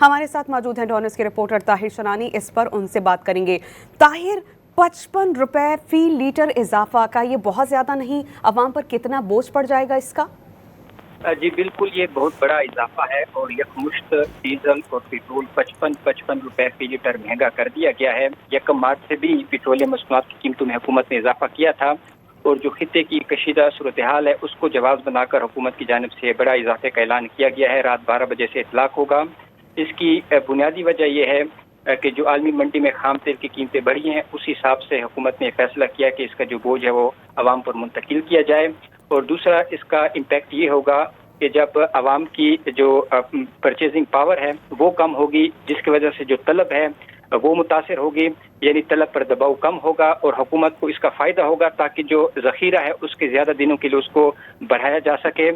ہمارے ساتھ موجود ہیں ڈونس کے رپورٹر طاہر شنانی، اس پر ان سے بات کریں گے۔ طاہر، 55 روپے فی لیٹر اضافہ کا یہ بہت زیادہ نہیں؟ عوام پر کتنا بوجھ پڑ جائے گا اس کا؟ جی بالکل، یہ بہت بڑا اضافہ ہے اور یکمشت ڈیزل اور پیٹرول 55 روپے فی لیٹر مہنگا کر دیا گیا ہے۔ 1 مارچ سے بھی پیٹرولیم مصنوعات کی قیمتوں میں حکومت نے اضافہ کیا تھا اور جو خطے کی کشیدہ صورتحال ہے اس کو جواز بنا کر حکومت کی جانب سے بڑا اضافے کا اعلان کیا گیا ہے۔ رات 12 بجے سے اطلاق ہوگا۔ اس کی بنیادی وجہ یہ ہے کہ جو عالمی منڈی میں خام تیل کی قیمتیں بڑھی ہیں، اس حساب سے حکومت نے فیصلہ کیا کہ اس کا جو بوجھ ہے وہ عوام پر منتقل کیا جائے۔ اور دوسرا اس کا امپیکٹ یہ ہوگا کہ جب عوام کی جو پرچیزنگ پاور ہے وہ کم ہوگی، جس کی وجہ سے جو طلب ہے وہ متاثر ہوگی، یعنی طلب پر دباؤ کم ہوگا اور حکومت کو اس کا فائدہ ہوگا تاکہ جو ذخیرہ ہے اس کے زیادہ دنوں کے لیے اس کو بڑھایا جا سکے۔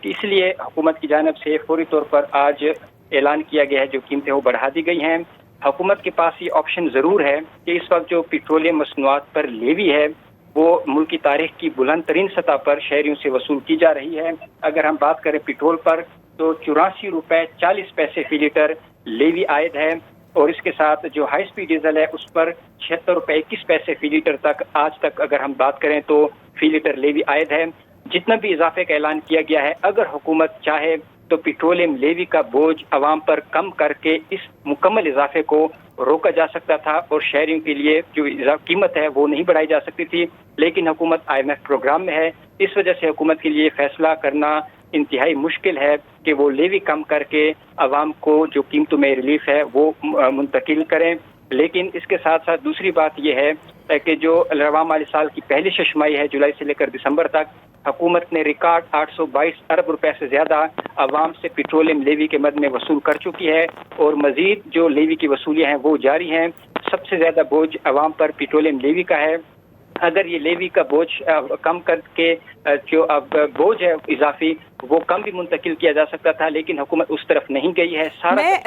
اس لیے حکومت کی جانب سے فوری طور پر آج اعلان کیا گیا ہے، جو قیمتیں وہ بڑھا دی گئی ہیں۔ حکومت کے پاس یہ آپشن ضرور ہے کہ اس وقت جو پیٹرولیم مصنوعات پر لیوی ہے وہ ملک کی تاریخ کی بلند ترین سطح پر شہریوں سے وصول کی جا رہی ہے۔ اگر ہم بات کریں پیٹرول پر تو 84 روپے 40 پیسے فی لیٹر لیوی عائد ہے اور اس کے ساتھ جو ہائی سپیڈ ڈیزل ہے اس پر 76 روپے 21 پیسے فی لیٹر تک آج تک اگر ہم بات کریں تو فی لیٹر لیوی عائد ہے۔ جتنا بھی اضافے کا اعلان کیا گیا ہے، اگر حکومت چاہے تو پیٹرولیم لیوی کا بوجھ عوام پر کم کر کے اس مکمل اضافے کو روکا جا سکتا تھا اور شہریوں کے لیے جو قیمت ہے وہ نہیں بڑھائی جا سکتی تھی، لیکن حکومت IMF پروگرام میں ہے، اس وجہ سے حکومت کے لیے فیصلہ کرنا انتہائی مشکل ہے کہ وہ لیوی کم کر کے عوام کو جو قیمتوں میں ریلیف ہے وہ منتقل کریں۔ لیکن اس کے ساتھ ساتھ دوسری بات یہ ہے کہ جو رواں مالی سال کی پہلی ششماہی ہے جولائی سے لے کر دسمبر تک، حکومت نے ریکارڈ 822 ارب روپے سے زیادہ عوام سے پیٹرولیم لیوی کے مد میں وصول کر چکی ہے اور مزید جو لیوی کی وصولیاں ہیں وہ جاری ہیں۔ سب سے زیادہ بوجھ عوام پر پیٹرولیم لیوی کا ہے۔ اگر یہ لیوی کا بوجھ کم کر کے جو اب بوجھ ہے اضافی وہ کم بھی منتقل کیا جا سکتا تھا، لیکن حکومت اس طرف نہیں گئی ہے۔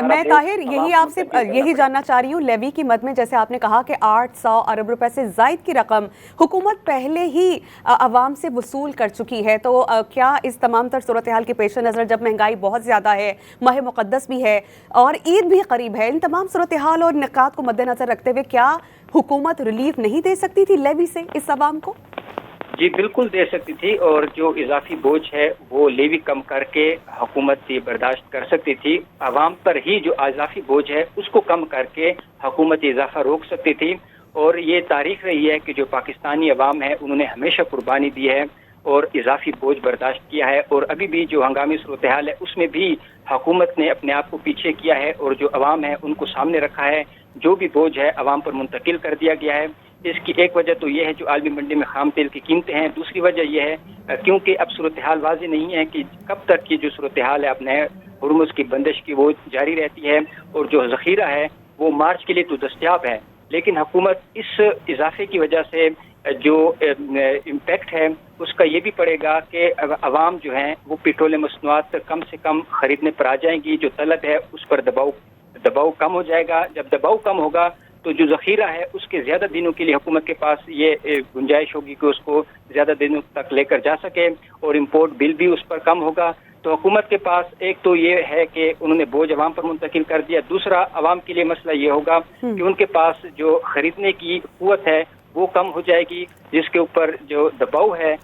میں طاہر آپ سے یہی جاننا چاہ رہی ہوں، لیوی کی مد میں جیسے آپ نے کہا کہ 800 ارب روپے سے زائد کی رقم حکومت پہلے ہی عوام سے وصول کر چکی ہے، تو کیا اس تمام تر صورتحال کے پیش نظر، جب مہنگائی بہت زیادہ ہے، ماہ مقدس بھی ہے اور عید بھی قریب ہے، ان تمام صورتحال اور نکات کو مد نظر رکھتے ہوئے کیا حکومت ریلیف نہیں دے سکتی تھی لیوی سے اس عوام کو؟ جی بالکل دے سکتی تھی، اور جو اضافی بوجھ ہے وہ لیوی کم کر کے حکومت یہ برداشت کر سکتی تھی۔ عوام پر ہی جو اضافی بوجھ ہے اس کو کم کر کے حکومت یہ اضافہ روک سکتی تھی، اور یہ تاریخ رہی ہے کہ جو پاکستانی عوام ہے انہوں نے ہمیشہ قربانی دی ہے اور اضافی بوجھ برداشت کیا ہے، اور ابھی بھی جو ہنگامی صورتحال ہے اس میں بھی حکومت نے اپنے آپ کو پیچھے کیا ہے اور جو عوام ہے ان کو سامنے رکھا ہے۔ جو بھی بوجھ ہے عوام پر منتقل کر دیا گیا ہے۔ اس کی ایک وجہ تو یہ ہے جو عالمی منڈی میں خام تیل کی قیمتیں ہیں، دوسری وجہ یہ ہے کیونکہ اب صورتحال واضح نہیں ہے کہ کب تک یہ جو صورتحال ہے اپنے ہرمز کی بندش کی وہ جاری رہتی ہے، اور جو ذخیرہ ہے وہ مارچ کے لیے تو دستیاب ہے، لیکن حکومت اس اضافے کی وجہ سے جو امپیکٹ ہے اس کا یہ بھی پڑے گا کہ عوام جو ہیں وہ پیٹرولیم مصنوعات کم سے کم خریدنے پر آ جائیں گی، جو طلب ہے اس پر دباؤ کم ہو جائے گا۔ جب دباؤ کم ہوگا تو جو ذخیرہ ہے اس کے زیادہ دنوں کے لیے حکومت کے پاس یہ گنجائش ہوگی کہ اس کو زیادہ دنوں تک لے کر جا سکے، اور امپورٹ بل بھی اس پر کم ہوگا۔ تو حکومت کے پاس ایک تو یہ ہے کہ انہوں نے بوجھ عوام پر منتقل کر دیا، دوسرا عوام کے لیے مسئلہ یہ ہوگا کہ ان کے پاس جو خریدنے کی قوت ہے وہ کم ہو جائے گی، جس کے اوپر جو دباؤ ہے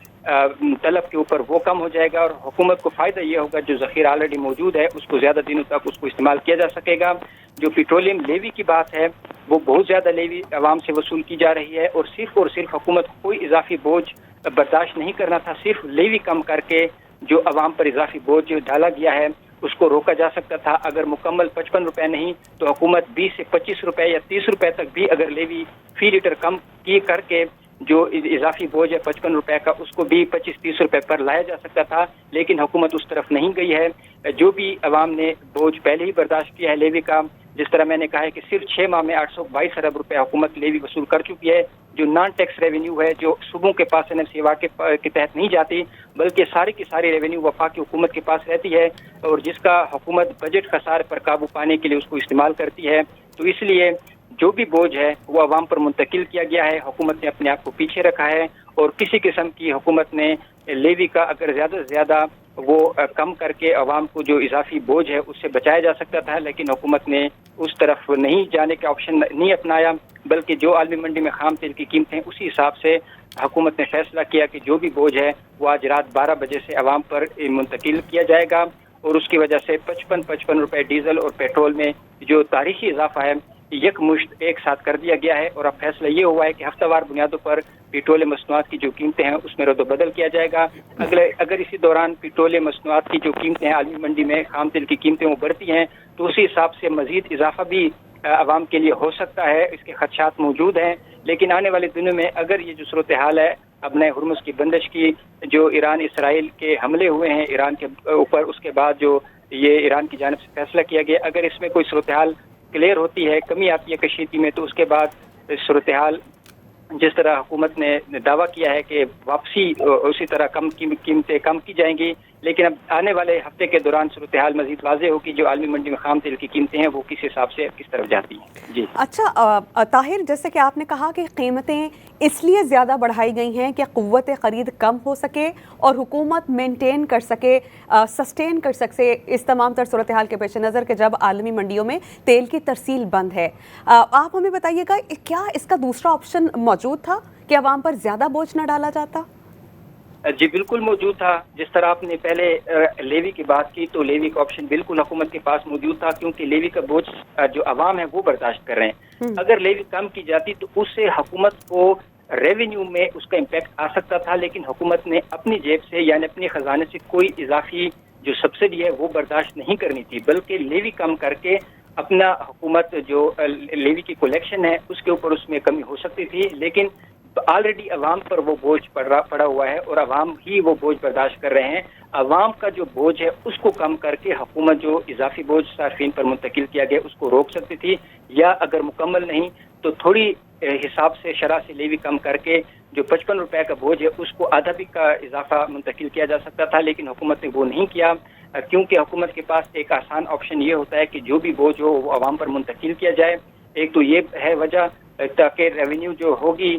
طلب کے اوپر وہ کم ہو جائے گا، اور حکومت کو فائدہ یہ ہوگا جو ذخیرہ آلریڈی موجود ہے اس کو زیادہ دنوں تک اس کو استعمال کیا جا سکے گا۔ جو پیٹرولیم لیوی کی بات ہے وہ بہت زیادہ لیوی عوام سے وصول کی جا رہی ہے، اور صرف حکومت کوئی اضافی بوجھ برداشت نہیں کرنا تھا، صرف لیوی کم کر کے جو عوام پر اضافی بوجھ ڈالا گیا ہے اس کو روکا جا سکتا تھا۔ اگر مکمل 55 روپے نہیں تو حکومت 20 سے 25 روپے یا 30 روپے تک بھی اگر لیوی فی لیٹر کم کی کر کے جو اضافی بوجھ ہے 55 روپے کا اس کو بھی 25-30 روپے پر لایا جا سکتا تھا، لیکن حکومت اس طرف نہیں گئی ہے۔ جو بھی عوام نے بوجھ پہلے ہی برداشت کیا ہے لیوی کا، جس طرح میں نے کہا ہے کہ صرف 6 ماہ میں 822 ارب روپے حکومت لیوی وصول کر چکی ہے، جو نان ٹیکس ریونیو ہے، جو صوبوں کے پاس NFC کے تحت نہیں جاتی بلکہ ساری کی ساری ریونیو وفاقی حکومت کے پاس رہتی ہے، اور جس کا حکومت بجٹ خسارے پر قابو پانے کے لیے اس کو استعمال کرتی ہے۔ تو اس لیے جو بھی بوجھ ہے وہ عوام پر منتقل کیا گیا ہے، حکومت نے اپنے آپ کو پیچھے رکھا ہے، اور کسی قسم کی حکومت نے لیوی کا اگر زیادہ سے زیادہ وہ کم کر کے عوام کو جو اضافی بوجھ ہے اس سے بچایا جا سکتا تھا، لیکن حکومت نے اس طرف نہیں جانے کا آپشن نہیں اپنایا، بلکہ جو عالمی منڈی میں خام تیل کی قیمتیں ہیں اسی حساب سے حکومت نے فیصلہ کیا کہ جو بھی بوجھ ہے وہ آج رات 12 بجے سے عوام پر منتقل کیا جائے گا، اور اس کی وجہ سے 55 روپے ڈیزل اور پیٹرول میں جو تاریخی اضافہ ہے یک مشت ایک ساتھ کر دیا گیا ہے۔ اور اب فیصلہ یہ ہوا ہے کہ ہفتہ وار بنیادوں پر پیٹرول مصنوعات کی جو قیمتیں ہیں اس میں رد و بدل کیا جائے گا۔ اگر اسی دوران پیٹرول مصنوعات کی جو قیمتیں ہیں عالمی منڈی میں خام تیل کی قیمتیں وہ بڑھتی ہیں تو اسی حساب سے مزید اضافہ بھی عوام کے لیے ہو سکتا ہے، اس کے خدشات موجود ہیں۔ لیکن آنے والے دنوں میں اگر یہ جو صورتحال ہے اب نئے ہرمز کی بندش کی، جو ایران اسرائیل کے حملے ہوئے ہیں ایران کے اوپر، اس کے بعد جو یہ ایران کی جانب سے فیصلہ کیا گیا، اگر اس میں کوئی صورتحال کلیئر ہوتی ہے، کمی آتی ہے کشیدگی میں، تو اس کے بعد صورتحال جس طرح حکومت نے دعویٰ کیا ہے کہ واپسی اسی طرح قیمتیں کم کی جائیں گی، لیکن اب آنے والے ہفتے کے دوران صورتحال مزید واضح ہوگی جو عالمی منڈی میں خام تیل کی قیمتیں ہیں وہ کس حساب سے کس طرف جاتی ہیں۔ جی اچھا طاہر، جیسے کہ آپ نے کہا کہ قیمتیں اس لیے زیادہ بڑھائی گئی ہیں کہ قوت خرید کم ہو سکے اور حکومت مینٹین کر سکے، سسٹین کر سکے اس تمام تر صورتحال کے پیش نظر کہ جب عالمی منڈیوں میں تیل کی ترسیل بند ہے۔ آپ ہمیں بتائیے گا کیا اس کا دوسرا آپشن موجود تھا کہ عوام پر زیادہ بوجھ نہ ڈالا جاتا؟ جی بالکل موجود تھا۔ جس طرح آپ نے پہلے لیوی کی بات کی تو لیوی کا آپشن بالکل حکومت کے پاس موجود تھا، کیونکہ لیوی کا بوجھ جو عوام ہے وہ برداشت کر رہے ہیں۔ اگر لیوی کم کی جاتی تو اس سے حکومت کو ریونیو میں اس کا امپیکٹ آ سکتا تھا، لیکن حکومت نے اپنی جیب سے یعنی اپنے خزانے سے کوئی اضافی جو سبسڈی ہے وہ برداشت نہیں کرنی تھی، بلکہ لیوی کم کر کے اپنا حکومت جو لیوی کی کلیکشن ہے اس کے اوپر اس میں کمی ہو سکتی تھی، لیکن آلریڈی عوام پر وہ بوجھ پڑا ہوا ہے اور عوام ہی وہ بوجھ برداشت کر رہے ہیں۔ عوام کا جو بوجھ ہے اس کو کم کر کے حکومت جو اضافی بوجھ صارفین پر منتقل کیا گیا اس کو روک سکتی تھی، یا اگر مکمل نہیں تو تھوڑی حساب سے شرح سے لیوی کم کر کے جو 55 روپے کا بوجھ ہے اس کو آدھا بھی کا اضافہ منتقل کیا جا سکتا تھا، لیکن حکومت نے وہ نہیں کیا، کیونکہ حکومت کے پاس ایک آسان آپشن یہ ہوتا ہے کہ جو بھی بوجھ ہو وہ عوام پر منتقل کیا جائے۔ ایک تو یہ ہے وجہ تاکہ ریونیو جو ہوگی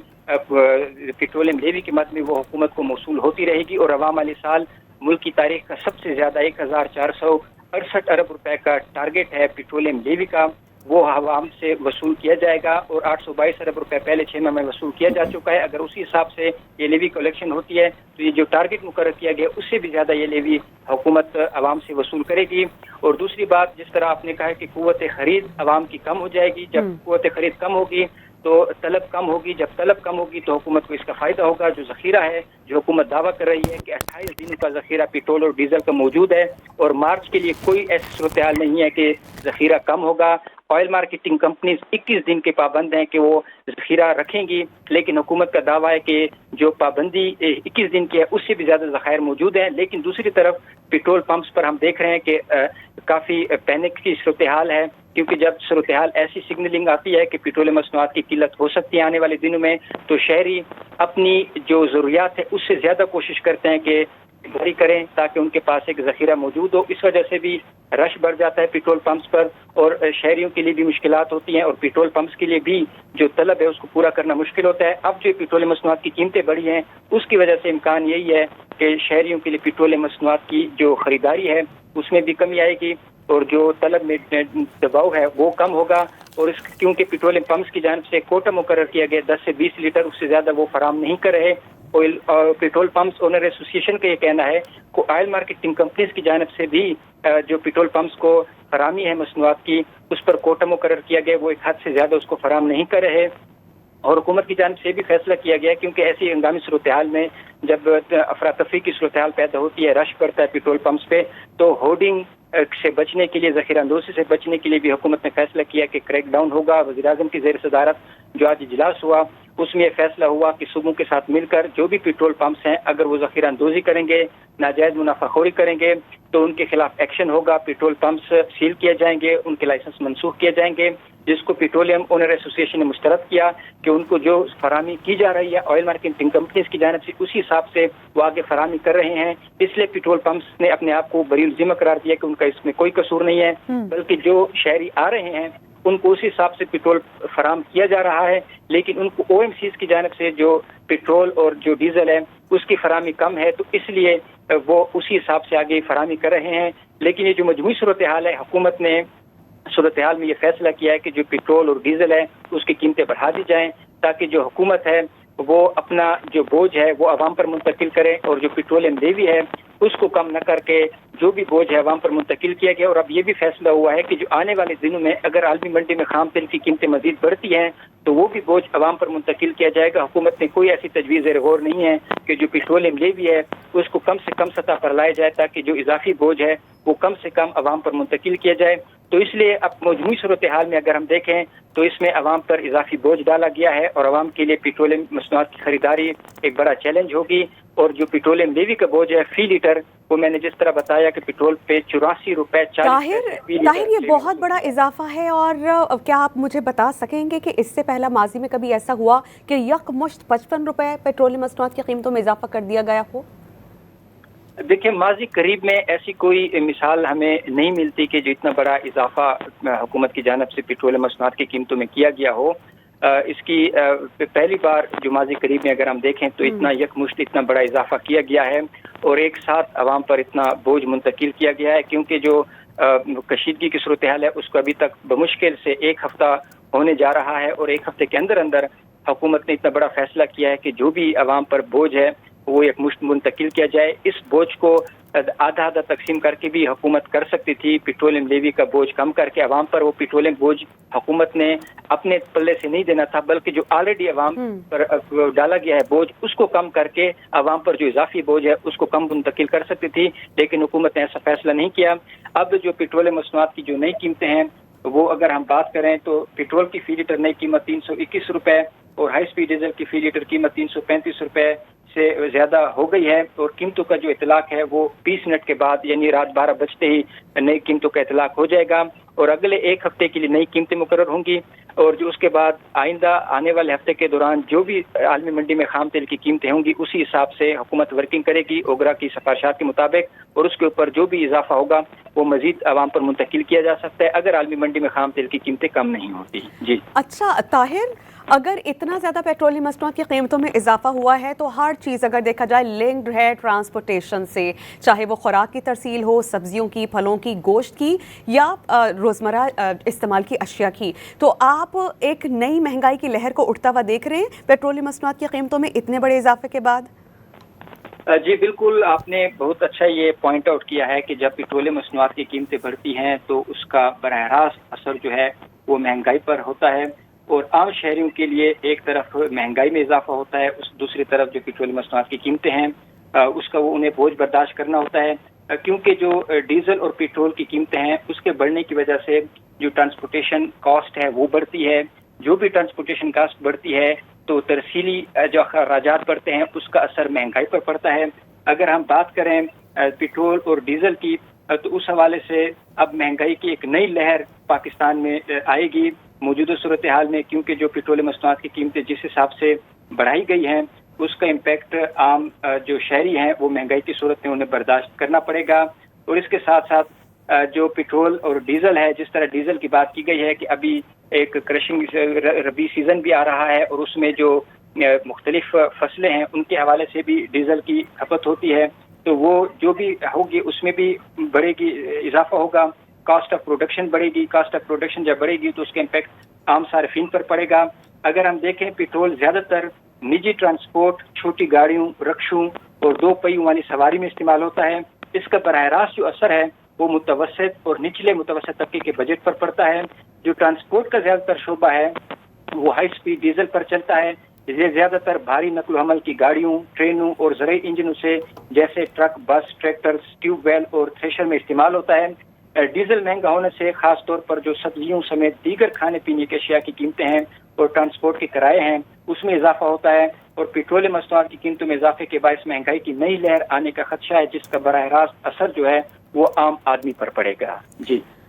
پیٹرولیم لیوی کے مد میں وہ حکومت کو موصول ہوتی رہے گی، اور عوام والی سال ملک کی تاریخ کا سب سے زیادہ 1468 ارب روپے کا ٹارگٹ ہے پیٹرولیم لیوی کا، وہ عوام سے وصول کیا جائے گا، اور 822 ارب روپے پہلے 6 ماہ میں وصول کیا جا چکا ہے۔ اگر اسی حساب سے یہ لیوی کلیکشن ہوتی ہے تو یہ جو ٹارگٹ مقرر کیا گیا اس سے بھی زیادہ یہ لیوی حکومت عوام سے وصول کرے گی۔ اور دوسری بات، جس طرح آپ نے کہا کہ قوت خرید عوام کی کم ہو جائے گی، جب قوت خرید کم ہوگی تو طلب کم ہوگی، جب طلب کم ہوگی تو حکومت کو اس کا فائدہ ہوگا۔ جو ذخیرہ ہے جو حکومت دعویٰ کر رہی ہے کہ 28 دن کا ذخیرہ پیٹرول اور ڈیزل کا موجود ہے، اور مارچ کے لیے کوئی ایسی صورتحال نہیں ہے کہ ذخیرہ کم ہوگا۔ آئل مارکیٹنگ کمپنیز 21 دن کے پابند ہیں کہ وہ ذخیرہ رکھیں گی، لیکن حکومت کا دعویٰ ہے کہ جو پابندی 21 دن کی ہے اس سے بھی زیادہ ذخائر موجود ہیں۔ لیکن دوسری طرف پیٹرول پمپس پر ہم دیکھ رہے ہیں کہ کافی پینک کی صورتحال ہے، کیونکہ جب صورتحال ایسی سگنلنگ آتی ہے کہ پیٹرول مصنوعات کی قلت ہو سکتی ہے آنے والے دنوں میں، تو شہری اپنی جو ضروریات ہے اس سے زیادہ کوشش کرتے ہیں کہ خریداری کریں تاکہ ان کے پاس ایک ذخیرہ موجود ہو۔ اس وجہ سے بھی رش بڑھ جاتا ہے پیٹرول پمپس پر، اور شہریوں کے لیے بھی مشکلات ہوتی ہیں، اور پیٹرول پمپس کے لیے بھی جو طلب ہے اس کو پورا کرنا مشکل ہوتا ہے۔ اب جو پیٹرول مصنوعات کی قیمتیں بڑھی ہیں اس کی وجہ سے امکان یہی ہے کہ شہریوں کے لیے پیٹرول مصنوعات کی جو خریداری ہے اس میں بھی کمی آئے گی، اور جو طلب میں دباؤ ہے وہ کم ہوگا، اور کیونکہ پیٹرولیم پمپس کی جانب سے کوٹا مقرر کیا گیا 10 سے 20 لیٹر، اس سے زیادہ وہ فراہم نہیں کر رہے۔ آئل پیٹرول پمپس اونر ایسوسی ایشن کا یہ کہنا ہے کہ آئل مارکیٹنگ کمپنیز کی جانب سے بھی جو پیٹرول پمپس کو فراہمی ہے مصنوعات کی اس پر کوٹا مقرر کیا گیا، وہ ایک حد سے زیادہ اس کو فراہم نہیں کر رہے۔ اور حکومت کی جانب سے بھی فیصلہ کیا گیا، کیونکہ ایسی ہنگامی صورتحال میں جب افراتفری کی صورتحال پیدا ہوتی ہے، رش پڑتا ہے پیٹرول پمپس پہ، تو ہورڈنگ سے بچنے کے لیے، ذخیرہ اندوزی سے بچنے کے لیے بھی حکومت نے فیصلہ کیا کہ کریک ڈاؤن ہوگا۔ وزیر اعظم کی زیر صدارت جو آج اجلاس ہوا اس میں یہ فیصلہ ہوا کہ صوبوں کے ساتھ مل کر جو بھی پیٹرول پمپس ہیں اگر وہ ذخیرہ اندوزی کریں گے، ناجائز منافع خوری کریں گے تو ان کے خلاف ایکشن ہوگا، پیٹرول پمپس سیل کیے جائیں گے، ان کے لائسنس منسوخ کیے جائیں گے، جس کو پیٹرولیم اونر ایسوسی ایشن نے مسترد کیا کہ ان کو جو فراہمی کی جا رہی ہے آئل مارکیٹنگ کمپنیز کی جانب سے اسی حساب سے وہ آگے فراہمی کر رہے ہیں۔ اس لیے پیٹرول پمپس نے اپنے آپ کو بری الذمہ قرار دیا کہ ان کا اس میں کوئی قصور نہیں ہے، بلکہ جو شہری آ رہے ہیں ان کو اسی حساب سے پیٹرول فراہم کیا جا رہا ہے، لیکن ان کو او ایم سیز کی جانب سے جو پیٹرول اور جو ڈیزل ہے اس کی فراہمی کم ہے، تو اس لیے وہ اسی حساب سے آگے فراہمی کر رہے ہیں. لیکن یہ جو مجموعی صورتحال ہے، حکومت نے صورتحال میں یہ فیصلہ کیا ہے کہ جو پیٹرول اور ڈیزل ہے اس کی قیمتیں بڑھا دی جائیں، تاکہ جو حکومت ہے وہ اپنا جو بوجھ ہے وہ عوام پر منتقل کرے، اور جو پیٹرولیم لیوی ہے اس کو کم نہ کر کے جو بھی بوجھ ہے عوام پر منتقل کیا گیا. اور اب یہ بھی فیصلہ ہوا ہے کہ جو آنے والے دنوں میں اگر عالمی منڈی میں خام تیل کی قیمتیں مزید بڑھتی ہیں تو وہ بھی بوجھ عوام پر منتقل کیا جائے گا. حکومت نے کوئی ایسی تجویز زیر غور نہیں ہے کہ جو پیٹرولیم لیوی ہے اس کو کم سے کم سطح پر لایا جائے، تاکہ جو اضافی بوجھ ہے وہ کم سے کم عوام پر منتقل کیا جائے. تو اس لیے اب مجموعی صورتحال میں اگر ہم دیکھیں تو اس میں عوام پر اضافی بوجھ ڈالا گیا ہے، اور عوام کے لیے پیٹرولیم مصنوعات کی خریداری ایک بڑا چیلنج ہوگی. اور جو پیٹرولیم لیوی کا بوجھ ہے فی لیٹر، وہ میں نے جس طرح بتایا کہ پیٹرول پہ 84 روپے 40 پیسے. طاہر یہ بہت بڑا اضافہ ہے، اور کیا آپ مجھے بتا سکیں گے کہ اس سے پہلا ماضی میں کبھی ایسا ہوا کہ یک مشت 55 روپے پیٹرولیم مصنوعات کی قیمتوں میں اضافہ کر دیا گیا ہو؟ دیکھیں، ماضی قریب میں ایسی کوئی مثال ہمیں نہیں ملتی کہ جو اتنا بڑا اضافہ حکومت کی جانب سے پیٹرولیم مصنوعات کی قیمتوں میں کیا گیا ہو. اس کی پہلی بار جو ماضی قریب میں اگر ہم دیکھیں تو اتنا یکمشت اتنا بڑا اضافہ کیا گیا ہے، اور ایک ساتھ عوام پر اتنا بوجھ منتقل کیا گیا ہے. کیونکہ جو کشیدگی کی صورتحال ہے اس کو ابھی تک بمشکل سے ایک ہفتہ ہونے جا رہا ہے، اور ایک ہفتے کے اندر اندر حکومت نے اتنا بڑا فیصلہ کیا ہے کہ جو بھی عوام پر بوجھ ہے وہ ایک مشت منتقل کیا جائے. اس بوجھ کو آدھا آدھا تقسیم کر کے بھی حکومت کر سکتی تھی. پیٹرولیم لیوی کا بوجھ کم کر کے عوام پر وہ پیٹرولیم بوجھ حکومت نے اپنے پلے سے نہیں دینا تھا، بلکہ جو آلریڈی عوام پر ڈالا گیا ہے بوجھ اس کو کم کر کے عوام پر جو اضافی بوجھ ہے اس کو کم منتقل کر سکتی تھی. لیکن حکومت نے ایسا فیصلہ نہیں کیا. اب جو پیٹرولیم مصنوعات کی جو نئی قیمتیں ہیں وہ اگر ہم بات کریں تو پیٹرول کی فی لیٹر نئی قیمت 321 روپے، اور ہائی سپیڈ ڈیزل کی فی لیٹر قیمت 335 روپے سے زیادہ ہو گئی ہے. اور قیمتوں کا جو اطلاق ہے وہ 20 منٹ کے بعد یعنی رات 12 بجتے ہی نئی قیمتوں کا اطلاق ہو جائے گا، اور اگلے ایک ہفتے کے لیے نئی قیمتیں مقرر ہوں گی. اور جو اس کے بعد آئندہ آنے والے ہفتے کے دوران جو بھی عالمی منڈی میں خام تیل کی قیمتیں ہوں گی اسی حساب سے حکومت ورکنگ کرے گی اوگرا کی سفارشات کے مطابق، اور اس کے اوپر جو بھی اضافہ ہوگا وہ مزید عوام پر منتقل کیا جا سکتا ہے اگر عالمی منڈی میں خام تیل کی قیمتیں کم نہیں ہوتی. جی اچھا طاہر، اگر اتنا زیادہ پیٹرولیم مصنوعات کی قیمتوں میں اضافہ ہوا ہے تو ہر چیز اگر دیکھا جائے لنکڈ ہے ٹرانسپورٹیشن سے، چاہے وہ خوراک کی ترسیل ہو، سبزیوں کی، پھلوں کی، گوشت کی، یا روزمرہ استعمال کی اشیاء کی. تو آپ ایک نئی مہنگائی کی لہر کو اٹھتا ہوا دیکھ رہے ہیں پیٹرولیم مصنوعات کی قیمتوں میں اتنے بڑے اضافے کے بعد؟ جی بالکل، آپ نے بہت اچھا یہ پوائنٹ آؤٹ کیا ہے کہ جب پیٹرولیم مصنوعات کی قیمتیں بڑھتی ہیں تو اس کا براہ راست اثر جو ہے وہ مہنگائی پر ہوتا ہے. اور عام شہریوں کے لیے ایک طرف مہنگائی میں اضافہ ہوتا ہے، اس دوسری طرف جو پیٹرولیم مصنوعات کی قیمتیں ہیں اس کا وہ انہیں بوجھ برداشت کرنا ہوتا ہے. کیونکہ جو ڈیزل اور پیٹرول کی قیمتیں ہیں اس کے بڑھنے کی وجہ سے جو ٹرانسپورٹیشن کاسٹ ہے وہ بڑھتی ہے. جو بھی ٹرانسپورٹیشن کاسٹ بڑھتی ہے تو ترسیلی جو اخراجات بڑھتے ہیں اس کا اثر مہنگائی پر پڑتا ہے. اگر ہم بات کریں پیٹرول اور ڈیزل کی تو اس حوالے سے اب مہنگائی کی ایک نئی لہر پاکستان میں آئے گی موجودہ صورتحال میں، کیونکہ جو پیٹرولیم مصنوعات کی قیمتیں جس حساب سے بڑھائی گئی ہیں اس کا امپیکٹ عام جو شہری ہیں وہ مہنگائی کی صورت میں انہیں برداشت کرنا پڑے گا. اور اس کے ساتھ ساتھ جو پیٹرول اور ڈیزل ہے، جس طرح ڈیزل کی بات کی گئی ہے کہ ابھی ایک کرشنگ ربی سیزن بھی آ رہا ہے اور اس میں جو مختلف فصلیں ہیں ان کے حوالے سے بھی ڈیزل کی کھپت ہوتی ہے، تو وہ جو بھی ہوگی اس میں بھی بڑھے گی، اضافہ ہوگا. کاسٹ آف پروڈکشن بڑھے گی، کاسٹ آف پروڈکشن جب بڑھے گی تو اس کا امپیکٹ عام صارفین پر پڑے گا. اگر ہم دیکھیں پیٹرول زیادہ تر نجی ٹرانسپورٹ، چھوٹی گاڑیوں، رکشوں اور 2 پہیوں والی سواری میں استعمال ہوتا ہے. اس کا براہ راست جو اثر ہے وہ متوسط اور نچلے متوسط طبقے کے بجٹ پر پڑتا ہے. جو ٹرانسپورٹ کا زیادہ تر شعبہ ہے وہ ہائی سپیڈ ڈیزل پر چلتا ہے. یہ زیادہ تر بھاری نقل و حمل کی گاڑیوں، ٹرینوں اور زرعی انجنوں سے جیسے ٹرک، بس، ٹریکٹر، ٹیوب ویل اور تھریشر میں استعمال ہوتا ہے. ڈیزل مہنگا ہونے سے خاص طور پر جو سبزیوں سمیت دیگر کھانے پینے کی اشیاء کی قیمتیں ہیں اور ٹرانسپورٹ کے کرائے ہیں اس میں اضافہ ہوتا ہے. اور پیٹرولیم مصنوعات کی قیمتوں میں اضافے کے باعث مہنگائی کی نئی لہر آنے کا خدشہ ہے، جس کا براہ راست اثر جو ہے وہ عام آدمی پر پڑے گا. جی